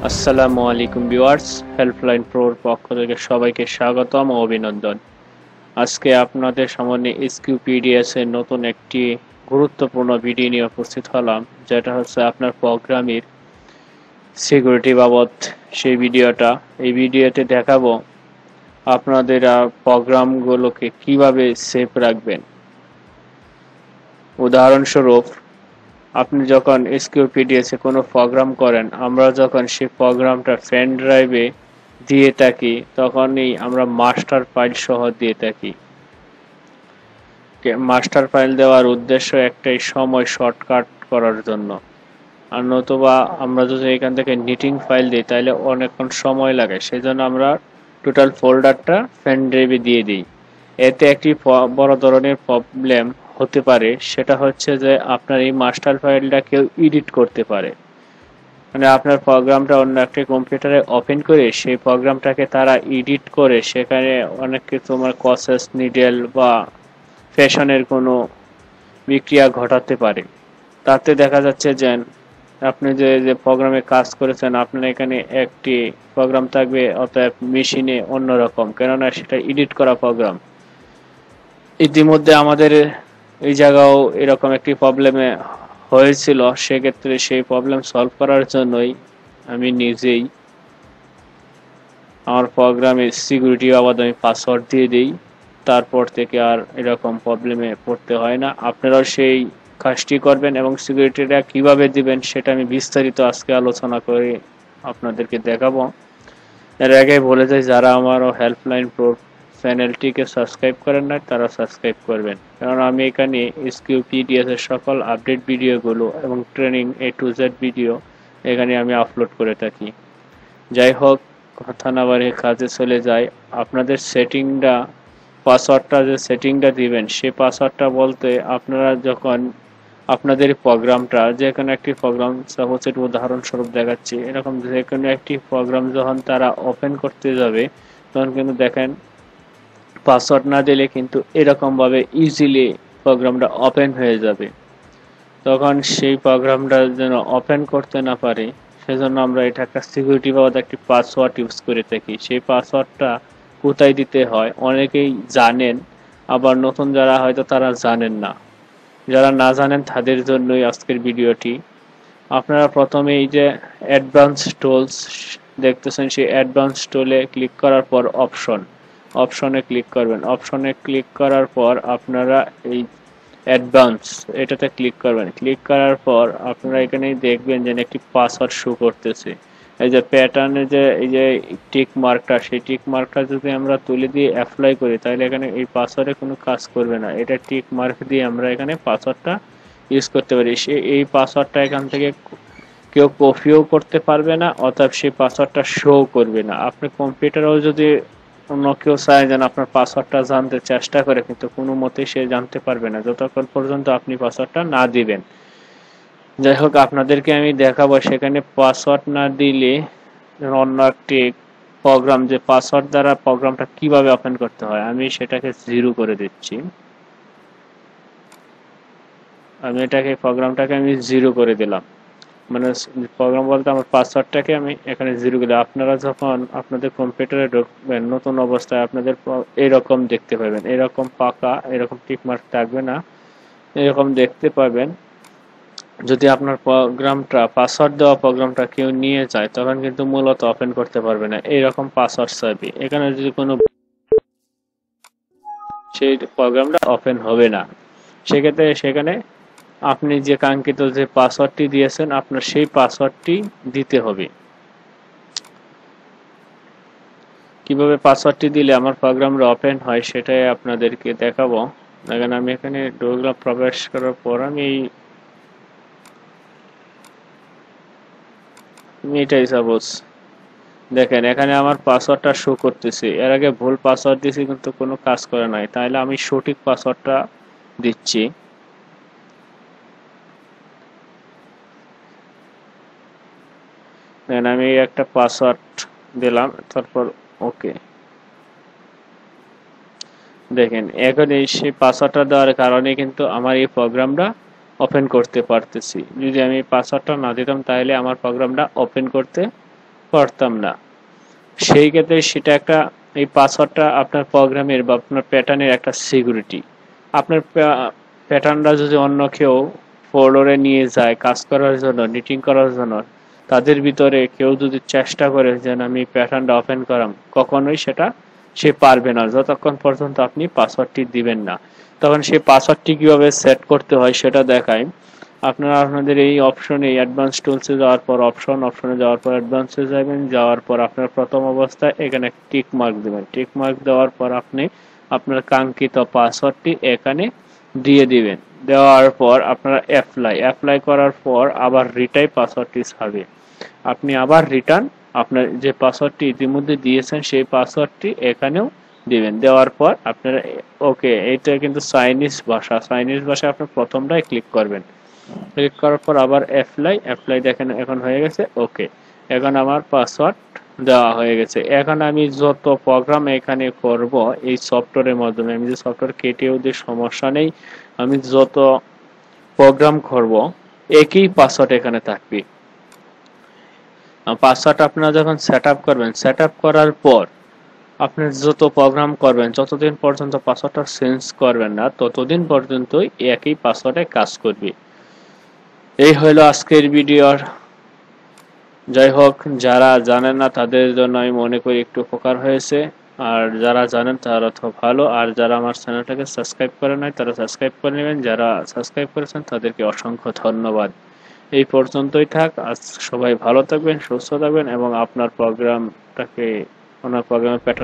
আসসালামু আলাইকুম viewers, helpline প্রোর পক্ষ থেকে সবাইকে স্বাগতম ও অভিনন্দন। আজকে আপনাদের সামনে এসকিউপিডিএস এর নতুন একটি গুরুত্বপূর্ণ ভিডিও নিয়ে উপস্থিত হলাম, যেটা হচ্ছে আপনার প্রোগ্রামের সিকিউরিটি বাবদ। সেই ভিডিওটা এই ভিডিওতে দেখাবো আপনাদের প্রোগ্রামগুলোকে কিভাবে সেভ রাখবেন। উদাহরণস্বরূপ, আপনি যখন এসকিউপিডিএস এ কোনো প্রোগ্রাম করেন, আমরা যখন সেই প্রোগ্রামটা পেন ড্রাইভে দিয়ে থাকি তখনই আমরা মাস্টার ফাইল সহ দিয়ে থাকি। মাস্টার ফাইল দেওয়ার উদ্দেশ্য একটাই, সময় শর্টকাট করার জন্য। আর নতুবা আমরা যদি এখান থেকে নিটিং ফাইল দিই তাহলে অনেকক্ষণ সময় লাগে, সেজন্য আমরা টোটাল ফোল্ডারটা পেন ড্রাইভে দিয়ে দিই। এতে একটি বড় ধরনের প্রবলেম হতে পারে, সেটা হচ্ছে যে আপনার এই মাস্টার ফাইলটা কেউ এডিট করতে পারে। মানে আপনার প্রোগ্রামটা অন্য একটি কম্পিউটারে ওপেন করে সেই প্রোগ্রামটাকে তারা এডিট করে সেখানে অনেক কিছু তোমার কসেস নিডেল বা ফ্যাশনের কোনো বিক্রিয়া ঘটাতে পারে। তাতে দেখা যাচ্ছে যে আপনি যে প্রোগ্রামে কাজ করেছেন, আপনার এখানে একটি প্রোগ্রাম থাকবে, অতএব মেশিনে অন্যরকম, কেননা সেটা এডিট করা প্রোগ্রাম। ইতিমধ্যে আমাদের এই জায়গাও এরকম একটি প্রবলেমে হয়েছিল। সেক্ষেত্রে সেই প্রবলেম সলভ করার জন্যই আমি নিজেই আমার প্রোগ্রামের সিকিউরিটি বাবদ আমি পাসওয়ার্ড দিয়ে দিই। তারপর থেকে আর এরকম প্রবলেমে পড়তে হয় না। আপনারাও সেই কাজটি করবেন এবং সিকিউরিটিটা কিভাবে দিবেন সেটা আমি বিস্তারিত আজকে আলোচনা করে আপনাদেরকে দেখাবো। এর আগে বলে যাই, যারা আমারও হেল্পলাইন প্রো চ্যানেলটিকে সাবস্ক্রাইব করেন নাই তারা সাবস্ক্রাইব করবেন, কারণ আমি এখানে এসকিউপিডিএস এর সকল আপডেট ভিডিওগুলো এবং training A to Z video এখানে আমি আপলোড করে থাকি। যাই হোক, কথা না বাড়িয়ে কাজে চলে যায়। আপনাদের সেটিংটা, পাসওয়ার্ডটা যে সেটিংটা দিবেন, সেই পাসওয়ার্ডটা বলতে আপনারা যখন আপনাদের প্রোগ্রামটা, যে কোনো একটি প্রোগ্রাম, সাপোজ এর উদাহরণস্বরূপ দেখাচ্ছি, এরকম যে কোনো একটি প্রোগ্রাম যখন তারা ওপেন করতে যাবে তখন কিন্তু দেখেন পাসওয়ার্ড না দিলে কিন্তু এরকমভাবে ইজিলি প্রোগ্রামটা ওপেন হয়ে যাবে। তখন সেই প্রোগ্রামটা যেন ওপেন করতে না পারে সেজন্য আমরা এটা একটা সিকিউরিটি বাবদ একটি পাসওয়ার্ড ইউজ করে থাকি। সেই পাসওয়ার্ডটা কোথায় দিতে হয় অনেকেই জানেন, আবার নতুন যারা হয়তো তারা জানেন না। যারা না জানেন তাদের জন্যই আজকের ভিডিওটি। আপনারা প্রথমে এই যে অ্যাডভান্স টুলস দেখতেছেন, সেই অ্যাডভান্স টুলে ক্লিক করার পর অপশনে ক্লিক করবেন। অপশনে ক্লিক করার পর আপনারা এই অ্যাডভান্স এটাতে ক্লিক করবেন। ক্লিক করার পর আপনারা এখানে দেখবেন যে একটি পাসওয়ার্ড শো করতেছে। এই যে প্যাটার্নে যে এই যে টিক মার্কটা, সেই টিক মার্কটা যদি আমরা তুলে দিয়ে অ্যাপ্লাই করি তাহলে এখানে এই পাসওয়ার্ডে কোনো কাজ করবে না। এটা টিক মার্ক দিয়ে আমরা এখানে পাসওয়ার্ডটা ইউজ করতে পারি। এই পাসওয়ার্ডটা এখান থেকে কেউ কপিও করতে পারবে না, অতএব সেই পাসওয়ার্ডটা শো করবে না। আপনি কম্পিউটারেও যদি অন্য কেউ চায় যেন আপনার পাসওয়ার্ডটা জানতে চেষ্টা করে, কিন্তু কোনো মতেই সে জানতে পারবে না যতক্ষণ পর্যন্ত আপনি পাসওয়ার্ডটা না দিবেন। যাই হোক, আপনাদেরকে আমি দেখাবো সেখানে পাসওয়ার্ড না দিলে অন্য একটি প্রোগ্রাম, যে পাসওয়ার্ড দ্বারা প্রোগ্রামটা কিভাবে ওপেন করতে হয়, আমি সেটাকে 0 করে দিচ্ছি। প্রোগ্রামটাকে আমি 0 করে দিলাম। মানে প্রোগ্রাম বলতে আমার পাসওয়ার্ডটাকে আমি এখানে 0 করে, আপনারা যখন আপনাদের কম্পিউটারে ঢুকবেন নতুন অবস্থায় আপনাদের এরকম দেখতে পাবেন, এরকম পাকা এরকম টিক মার্ক থাকবে না, এরকম দেখতে পাবেন। যদি আপনার প্রোগ্রামটা, পাসওয়ার্ড দেওয়া প্রোগ্রামটা কেউ নিয়ে যায় তখন কিন্তু মূলত ওপেন করতে পারবে না। এইরকম পাসওয়ার্ড চাইবে, এখানে যদি কোনো সেই প্রোগ্রামটা ওপেন হবে না। সেক্ষেত্রে সেখানে আপনি যে কাঙ্ক্ষিত যে পাসওয়ার্ডটি দিয়েছেন আপনার সেই পাসওয়ার্ডটি দিতে হবে। কিভাবে পাসওয়ার্ডটি দিলে আমার প্রোগ্রামটা ওপেন হয় সেটাই আপনাদেরকে দেখাবো। দেখেন, আমি এখানে ঢুকলাম, প্রবেশ করার পর আমি এটাই সাপোজ দেখেন এখানে আমার পাসওয়ার্ডটা শো করতেছে। এর আগে ভুল পাসওয়ার্ড দিয়েছি কিন্তু কোনো কাজ করে নাই, তাহলে আমি সঠিক পাসওয়ার্ডটা দিচ্ছি। দেন আমি একটা পাসওয়ার্ড দিলাম, তারপর ওকে। দেখেন এখন এই সেই পাসওয়ার্ডটা দেওয়ার কারণে কিন্তু আমার এই প্রোগ্রামটা ওপেন করতে পারতেছি। যদি আমি পাসওয়ার্ডটা না দিতাম তাহলে আমার প্রোগ্রামটা ওপেন করতে করতাম না। সেই ক্ষেত্রে সেটা একটা, এই পাসওয়ার্ডটা আপনার প্রোগ্রামের বা আপনার প্যাটার্নের একটা সিকিউরিটি। আপনার প্যাটার্নটা যদি অন্য কেউ ফলোরে নিয়ে যায় কাজ করার জন্য, নিটিং করার জন্য, তাদের ভিতরে কেউ যদি চেষ্টা করে যে আমি প্যাটার্নটা ওপেন করাম, কখনোই সেটা সে পারবে না যতক্ষণ পর্যন্ত আপনি পাসওয়ার্ডটি দিবেন না। তখন সেই পাসওয়ার্ডটি কিভাবে সেট করতে হয় সেটা দেখায়। আপনারা আপনাদের এই অপশনে, অ্যাডভান্স টুলসে যাওয়ার পর অপশনে যাওয়ার পর অ্যাডভান্সে যাবেন, যাওয়ার পর আপনার প্রথম অবস্থায় এখানে টিক মার্ক দেবেন। টিক মার্ক দেওয়ার পর আপনি আপনার কাঙ্ক্ষিত পাসওয়ার্ডটি এখানে দিয়ে দিবেন। দেওয়ার পর আপনারা অ্যাপ্লাই করার পর আবার রিটাইপ পাসওয়ার্ডটি ছাড়বে। আপনি আবার রিটার্ন আপনার যে পাসওয়ার্ডটি ইতিমধ্যে দিয়েছেন সেই পাসওয়ার্ডটি এখানেও দিবেন। দেওয়ার পর আপনারা ওকে, এটা কিন্তু চাইনিজ ভাষায় আপনি প্রথমটাই ক্লিক করবেন। ক্লিক করার পর আবার অ্যাপ্লাই দেখেন এখন হয়ে গেছে। ওকে, এখন আমার পাসওয়ার্ড দেওয়া হয়ে গেছে। এখন আমি যত প্রোগ্রাম এখানে করব এই সফটওয়্যারের মাধ্যমে, আমি যে সফটওয়্যার কেটেও দিয়ে সমস্যা নেই, আমি যত প্রোগ্রাম করব একই পাসওয়ার্ড এখানে থাকবে। পাসওয়ার্ড আপনারা যখন সেট আপ করবেন, সেট আপ করার পর আপনি যত প্রোগ্রাম করবেন, যতদিন পর্যন্ত পাসওয়ার্ডটা চেঞ্জ করবেন না ততদিন পর্যন্তই একই পাসওয়ার্ডে কাজ করবে। এই হলো আজকের ভিডিওর। যাই হোক, যারা জানেন না তাদের জন্য আমি মনে করি একটু উপকার হয়েছে, আর যারা জানেন তারা তো ভালো, আর যারা আমার চ্যানেলটাকে সাবস্ক্রাইব করে নাই তারা সাবস্ক্রাইব করে নেবেন। যারা সাবস্ক্রাইব করেছেন তাদেরকে অসংখ্য ধন্যবাদ। এই পর্যন্তই থাক। আজ সবাই ভালো থাকবেন, সুস্থ থাকবেন এবং আপনার প্রোগ্রামের প্যাটার্ন